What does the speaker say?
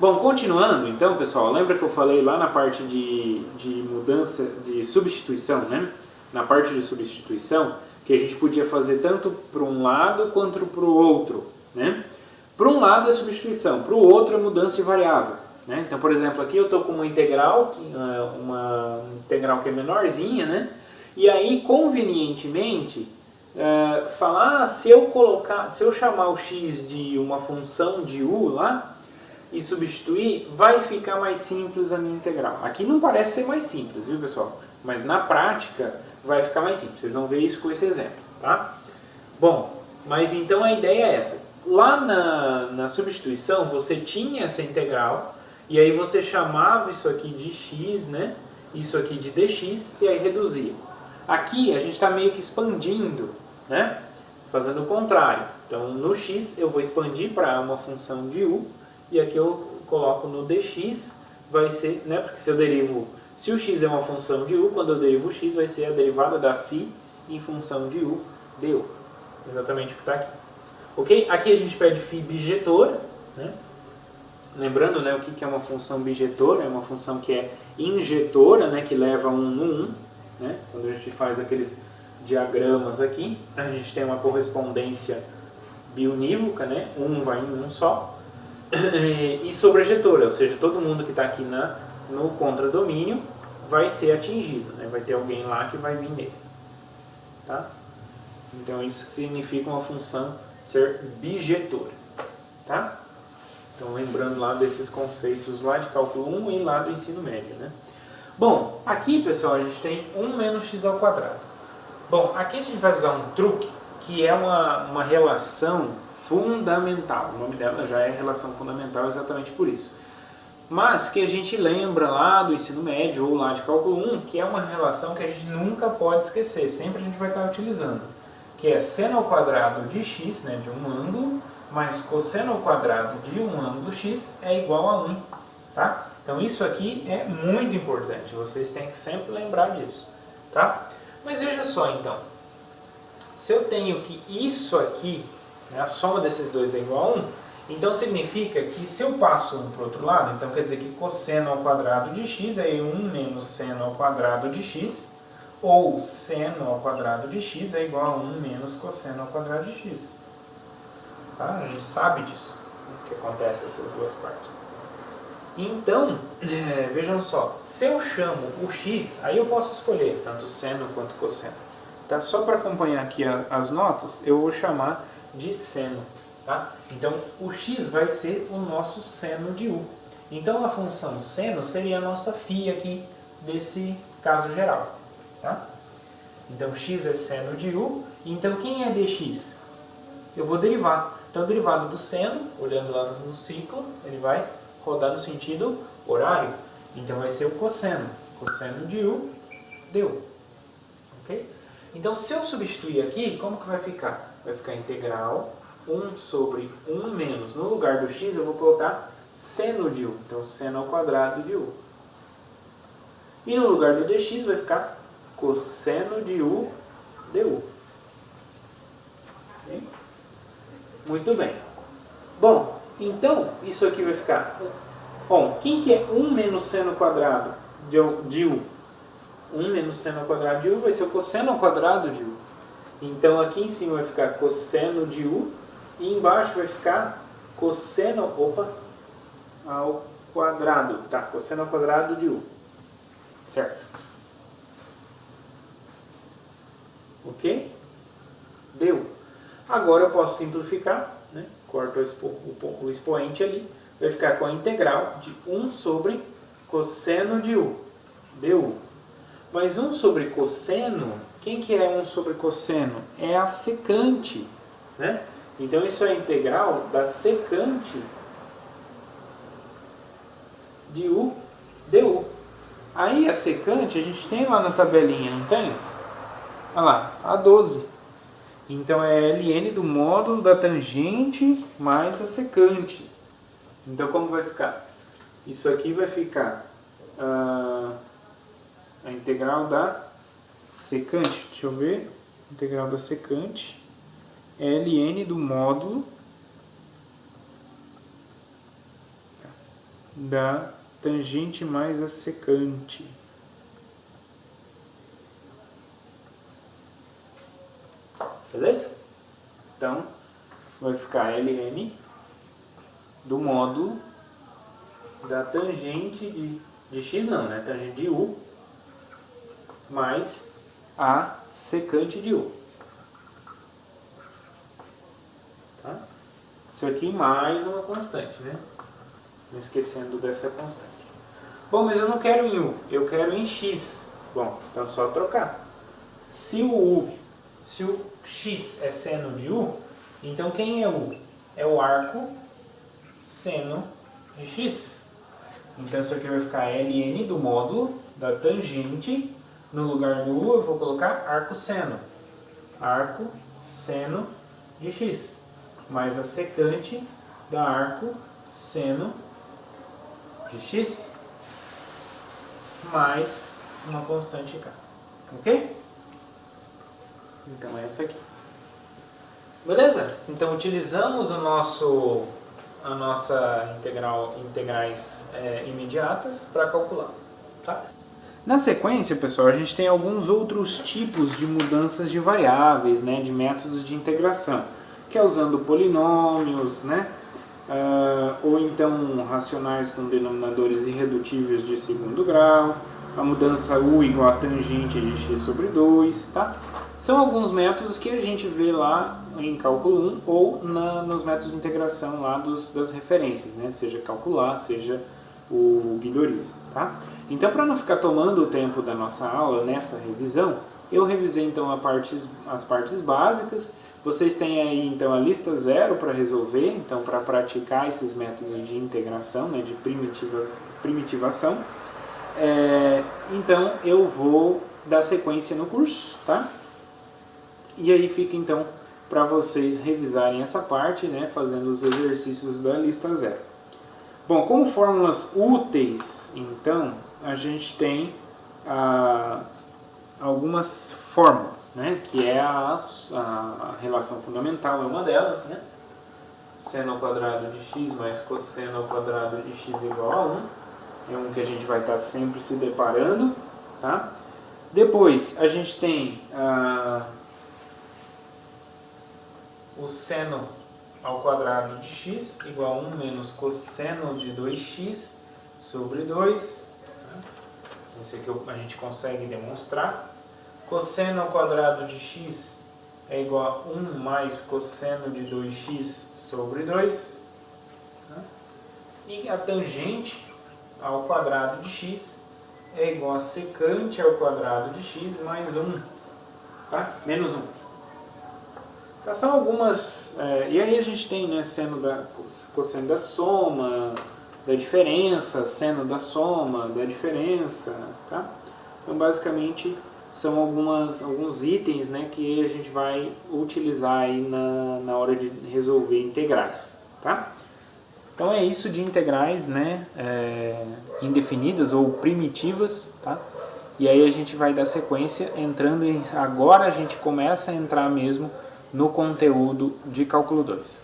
Bom, continuando então, pessoal, lembra que eu falei lá na parte de mudança, de substituição, né? Na parte de substituição, que a gente podia fazer tanto para um lado quanto para o outro, né? Para um lado é substituição, para o outro é mudança de variável, né? Então, por exemplo, aqui eu estou com uma integral que é menorzinha, né? E aí, convenientemente, falar, se eu chamar o x de uma função de u lá, e substituir, vai ficar mais simples a minha integral. Aqui não parece ser mais simples, viu, pessoal? Mas na prática vai ficar mais simples. Vocês vão ver isso com esse exemplo, tá? Bom, mas então a ideia é essa. Lá na substituição você tinha essa integral e aí você chamava isso aqui de x, né? Isso aqui de dx e aí reduzia. Aqui a gente está meio que expandindo, né? Fazendo o contrário. Então no x eu vou expandir para uma função de u. E aqui eu coloco no dx, vai ser, né, porque se o x é uma função de u, quando eu derivo o x vai ser a derivada da φ em função de u, du. Exatamente o que está aqui. Ok? Aqui a gente pede φ bijetora, né? Lembrando, né, o que é uma função bijetora, é uma função que é injetora, né, que leva 1 no 1, né? Quando a gente faz aqueles diagramas aqui, a gente tem uma correspondência biunívoca, né? Um vai em um só. E sobrejetora, ou seja, todo mundo que está aqui no contradomínio vai ser atingido, né? Vai ter alguém lá que vai vir nele. Tá? Então isso significa uma função ser bijetora. Tá? Então lembrando lá desses conceitos lá de cálculo 1 e lá do ensino médio. Né? Bom, aqui pessoal a gente tem 1 menos x ao quadrado. Bom, aqui a gente vai usar um truque que é uma relação fundamental. O nome dela já é relação fundamental exatamente por isso. Mas que a gente lembra lá do ensino médio ou lá de cálculo 1, que é uma relação que a gente nunca pode esquecer, sempre a gente vai estar utilizando, que é seno ao quadrado de x, né, de um ângulo, mais cosseno ao quadrado de um ângulo x é igual a 1. Tá? Então isso aqui é muito importante, vocês têm que sempre lembrar disso. Tá? Mas veja só então, se eu tenho que isso aqui, a soma desses dois é igual a 1, então significa que se eu passo 1 para o outro lado, então quer dizer que cosseno ao quadrado de x é 1 menos seno ao quadrado de x, ou seno ao quadrado de x é igual a 1 menos cosseno ao quadrado de x. Tá? A gente sabe disso, que acontece essas duas partes. Então, vejam só, se eu chamo o x, aí eu posso escolher tanto seno quanto cosseno. Tá? Só para acompanhar aqui as notas, eu vou chamar de seno. Tá? Então, o x vai ser o nosso seno de u. Então, a função seno seria a nossa φ aqui desse caso geral. Tá? Então, x é seno de u. Então, quem é dx? Eu vou derivar. Então, o derivado do seno, olhando lá no ciclo, ele vai rodar no sentido horário. Então, vai ser o cosseno. Cosseno de u, du. Ok? Então, se eu substituir aqui, como que vai ficar? Vai ficar integral 1 sobre 1 menos, no lugar do x eu vou colocar seno de u, então seno ao quadrado de u. E no lugar do dx vai ficar cosseno de u du. Okay? Muito bem. Bom, então isso aqui vai ficar... Bom, quem que é 1 menos seno ao quadrado de u? 1 menos seno ao quadrado de u vai ser o cosseno ao quadrado de u. Então aqui em cima vai ficar cosseno de u e embaixo vai ficar cosseno ao quadrado. Tá, cosseno ao quadrado de u. Certo? Ok? Deu. Agora eu posso simplificar, né? Corto o expoente ali. Vai ficar com a integral de 1 sobre cosseno de u. Du. Mas 1 sobre cosseno, quem que é 1 sobre cosseno? É a secante, né? Então isso é a integral da secante de u du. Aí a secante a gente tem lá na tabelinha, não tem? Olha lá, a 12. Então é ln do módulo da tangente mais a secante. Então como vai ficar? Isso aqui vai ficar... a integral da secante, deixa eu ver, integral da secante, ln do módulo da tangente mais a secante. Beleza? Então, vai ficar ln do módulo da tangente de x não, né? Tangente de u mais a secante de u. Tá? Isso aqui mais uma constante, né? Não esquecendo dessa constante. Bom, mas eu não quero em u, eu quero em x. Bom, então é só trocar. Se o x é seno de u, então quem é u? É o arco seno de x. Então isso aqui vai ficar ln do módulo da tangente. No lugar do u eu vou colocar arco seno. Arco seno de x. Mais a secante da arco seno de x. Mais uma constante k. Ok? Então é essa aqui. Beleza? Então utilizamos a nossa integrais imediatas para calcular. Tá? Na sequência, pessoal, a gente tem alguns outros tipos de mudanças de variáveis, né, de métodos de integração, que é usando polinômios, né, ou então racionais com denominadores irredutíveis de segundo grau, a mudança u igual a tangente de x sobre 2, tá? São alguns métodos que a gente vê lá em cálculo 1 ou nos métodos de integração lá das referências, né? Seja calcular, seja o guidorismo, tá? Então, para não ficar tomando o tempo da nossa aula nessa revisão, eu revisei então as partes básicas. Vocês têm aí então a lista 0 para resolver, então para praticar esses métodos de integração, né, de primitivação. Então eu vou dar sequência no curso, tá? E aí fica então para vocês revisarem essa parte, né, fazendo os exercícios da lista 0. Bom, como fórmulas úteis, então, a gente tem algumas fórmulas, né, que é a relação fundamental, é uma delas, né? Seno ao quadrado de x mais cosseno ao quadrado de x igual a 1. É um que a gente vai estar sempre se deparando, tá? Depois, a gente tem o seno ao quadrado de x igual a 1 menos cosseno de 2x sobre 2. Esse aqui a gente consegue demonstrar. Cosseno ao quadrado de x é igual a 1 mais cosseno de 2x sobre 2. E a tangente ao quadrado de x é igual a secante ao quadrado de x mais 1, tá? Menos 1. Então, são algumas... e aí a gente tem, né, cosseno da soma, da diferença, seno da soma, da diferença, tá? Então, basicamente, são alguns itens, né, que a gente vai utilizar aí na hora de resolver integrais, tá? Então é isso de integrais, né, indefinidas ou primitivas, tá? E aí a gente vai dar sequência entrando agora a gente começa a entrar mesmo no conteúdo de cálculo 2.